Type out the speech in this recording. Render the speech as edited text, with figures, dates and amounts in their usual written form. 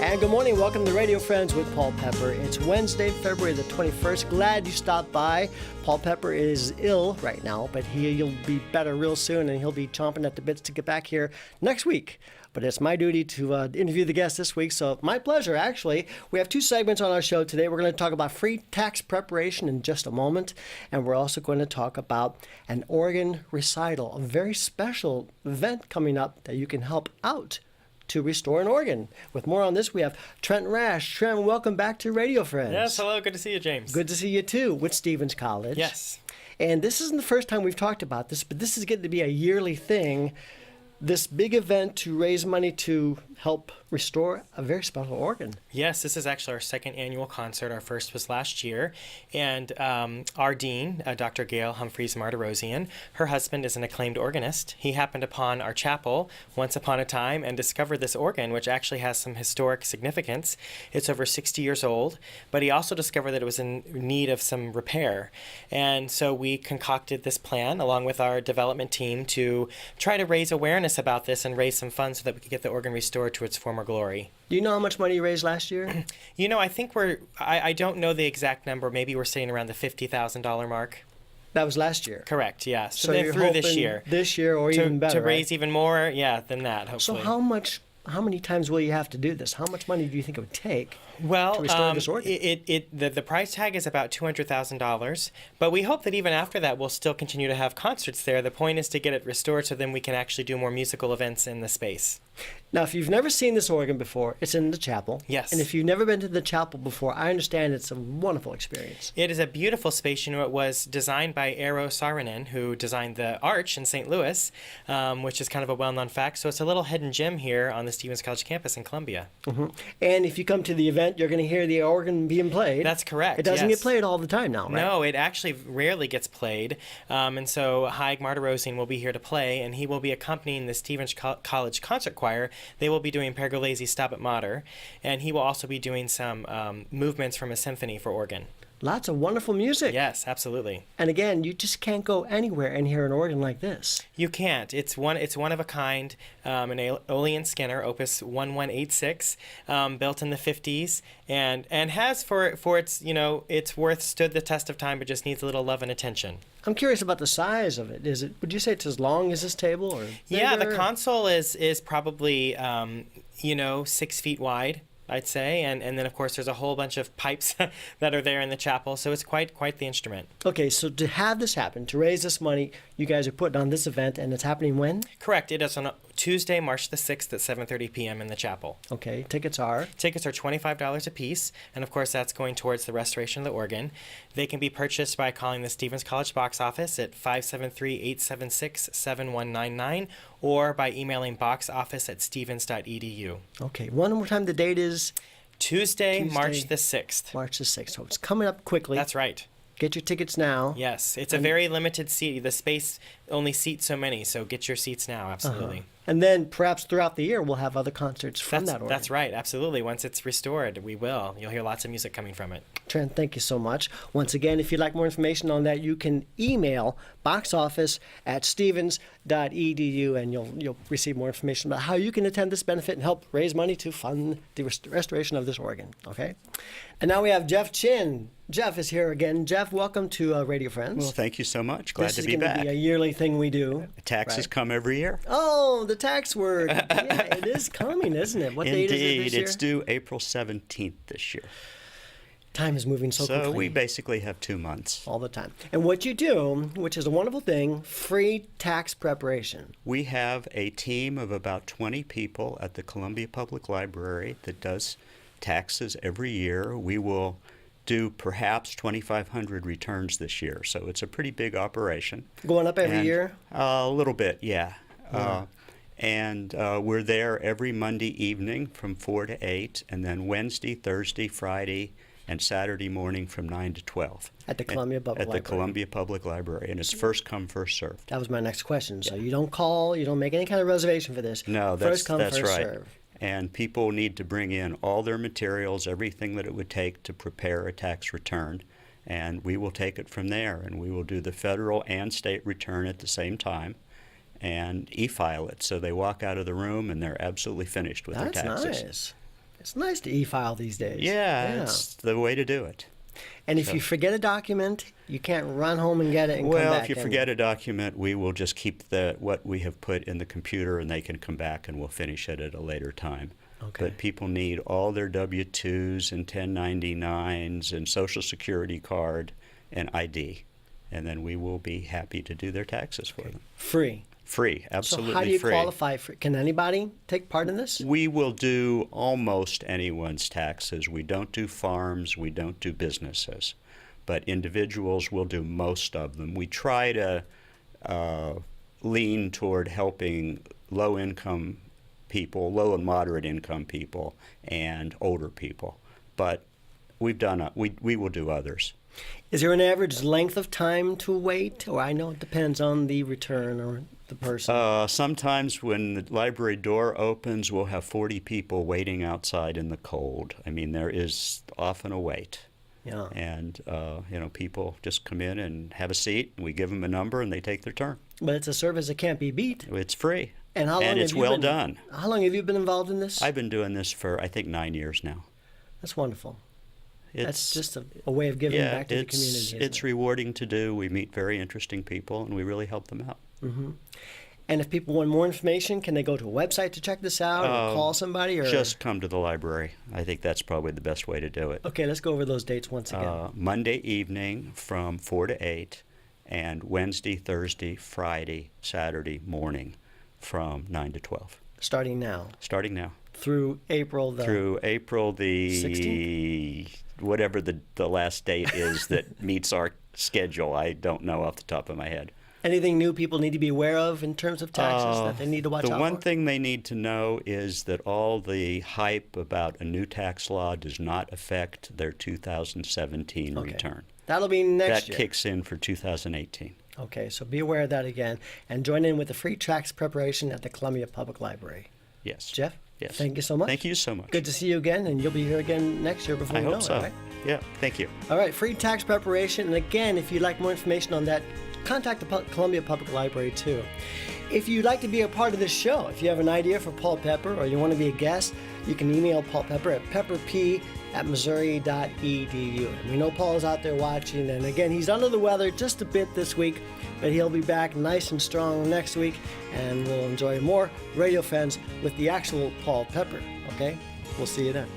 And good morning. Welcome to Radio Friends with Paul Pepper. It's Wednesday, February the 21st. Glad you stopped by. Paul Pepper is ill right now, but he'll be better real soon, and he'll be chomping at the bits to get back here next week. But it's my duty to interview the guest this week, so my pleasure, actually. We have two segments on our show today. We're going to talk about free tax preparation in just a moment, and we're also going to talk about an organ recital, a very special event coming up that you can help out to restore an organ. With more on this, we have Trent Rash. Trent, welcome back to Radio Friends. Yes, hello. Good to see you, James. Good to see you, too, with Stevens College. Yes. And this isn't the first time we've talked about this, but this is getting to be a yearly thing. This big event to raise money to help restore a very special organ. Yes, this is actually our second annual concert. Our first was last year. And our dean, Dr. Gail Humphreys Martirosian, her husband is an acclaimed organist. He happened upon our chapel once upon a time and discovered this organ, which actually has some historic significance. It's over 60 years old, but he also discovered that it was in need of some repair. And so we concocted this plan along with our development team to try to raise awareness about this and raise some funds so that we could get the organ restored to its former glory. Do you know how much money you raised last year? You know, I think I don't know the exact number. Maybe we're sitting around the $50,000 mark. That was last year? Correct, yeah. So then you're through hoping this year. This year or even better, to raise even more, yeah, than that, hopefully. So how many times will you have to do this? How much money do you think it would take to Well, restore this organ? the price tag is about $200,000, but we hope that even after that we'll still continue to have concerts there. The point is to get it restored so then we can actually do more musical events in the space. Now, if you've never seen this organ before, it's in the chapel. Yes. And if you've never been to the chapel before, I understand it's a wonderful experience. It is a beautiful space. You know, it was designed by Eero Saarinen, who designed the Arch in St. Louis, which is kind of a well-known fact. So it's a little hidden gem here on the Stevens College campus in Columbia. Mm-hmm. And if you come to the event, you're going to hear the organ being played. That's correct. It doesn't yes. get played all the time now, right? No, it actually rarely gets played. And so Haig Martirosian will be here to play, and he will be accompanying the Stevens College Concert Choir. They will be doing Pergolesi Stabat Mater, and he will also be doing some movements from a symphony for organ. Lots of wonderful music. Yes, absolutely. And again, you just can't go anywhere and hear an organ like this. You can't. It's one of a kind, an Aeolian Skinner, Opus 1186, built in the 50s, and has for its, you know, its worth stood the test of time, but just needs a little love and attention. I'm curious about the size of it. Would you say it's as long as this table, or bigger? Yeah, the console is probably 6 feet wide, I'd say, and then of course there's a whole bunch of pipes that are there in the chapel, so it's quite the instrument. Okay, so to have this happen, to raise this money, you guys are putting on this event, and it's happening when? Correct. It is on Tuesday, March the 6th at 7:30 p.m. in the chapel. Okay, tickets are? Tickets are $25 a piece, and of course that's going towards the restoration of the organ. They can be purchased by calling the Stevens College box office at 573-876-7199 or by emailing boxoffice@stevens.edu. Okay, one more time, the date is? Tuesday, March the 6th. March the 6th, so it's coming up quickly. That's right. Get your tickets now. Yes, it's a very limited seat. The space only seats so many, so get your seats now, absolutely. And then perhaps throughout the year we'll have other concerts from that organ. That's right, absolutely. Once it's restored, we will. You'll hear lots of music coming from it. Trent, thank you so much. Once again, if you'd like more information on that, you can email boxoffice@stevens.edu, and you'll receive more information about how you can attend this benefit and help raise money to fund the restoration of this organ. Okay? And now we have Jeff Chin. Jeff is here again. Jeff, welcome to Radio Friends. Well, thank you so much. Glad to be back. This is going to be a yearly thing we do. Taxes come every year. Oh, the tax word. Yeah, it is coming, isn't it? What date is it this year? It's due April 17th this year. Time is moving so quickly. So we basically have 2 months. All the time. And what you do, which is a wonderful thing, free tax preparation. We have a team of about 20 people at the Columbia Public Library that does taxes every year. We will do perhaps 2,500 returns this year, so it's a pretty big operation. Going up every year? A little bit, yeah. And we're there every Monday evening from 4 to 8, and then Wednesday, Thursday, Friday, and Saturday morning from 9 to 12. At the Columbia Public Library. At the Columbia Public Library, and it's first come, first served. That was my next question. So you don't call, you don't make any kind of reservation for this. No, first come, that's first right. serve. And people need to bring in all their materials, everything that it would take to prepare a tax return, and we will take it from there, and we will do the federal and state return at the same time and e-file it. So they walk out of the room and they're absolutely finished with their taxes. That's nice. It's nice to e-file these days. Yeah, it's the way to do it. And if you forget a document, you can't run home and get it and come back. Well, if you forget a document, we will just keep what we have put in the computer, and they can come back and we'll finish it at a later time. Okay. But people need all their W-2s and 1099s and Social Security card and ID, and then we will be happy to do their taxes for them. Free. Free, absolutely free. So how do you qualify for? Can anybody take part in this? We will do almost anyone's taxes. We don't do farms, we don't do businesses, but individuals will do most of them. We try to lean toward helping low-income people, low and moderate income people, and older people, but we've done we will do others. Is there an average length of time to wait? Or I know it depends on the return or the person. Sometimes when the library door opens, we'll have 40 people waiting outside in the cold. I mean, there is often a wait. Yeah. And, people just come in and have a seat, and we give them a number, and they take their turn. But it's a service that can't be beat. It's free. And how long it's well done. How long have you been involved in this? I've been doing this for, I think, 9 years now. That's wonderful. That's just a way of giving back to the community. It's rewarding to do. We meet very interesting people, and we really help them out. Mm-hmm. And if people want more information, can they go to a website to check this out, or call somebody? Or just come to the library. I think that's probably the best way to do it. Okay, let's go over those dates once again. Monday evening from 4 to 8, and Wednesday, Thursday, Friday, Saturday morning from 9 to 12. Starting now. Starting now. Through April the 16th? Whatever the last date is that meets our schedule. I don't know off the top of my head. Anything new people need to be aware of in terms of taxes that they need to watch out for? The one thing they need to know is that all the hype about a new tax law does not affect their 2017 return. That'll be next year. That kicks in for 2018. Okay, so be aware of that again. And join in with the free tax preparation at the Columbia Public Library. Yes. Jeff? Yes. Thank you so much. Thank you so much. Good to see you again, and you'll be here again next year before I you know hope so. it, right? Yeah, thank you. All right, free tax preparation. And again, if you'd like more information on that, contact the Columbia Public Library too. If you'd like to be a part of this show, if you have an idea for Paul Pepper or you want to be a guest, you can email Paul Pepper at pepperp@missouri.edu. And we know Paul is out there watching, and again, he's under the weather just a bit this week, but he'll be back nice and strong next week, and we'll enjoy more Radio Friends with the actual Paul Pepper, okay? We'll see you then.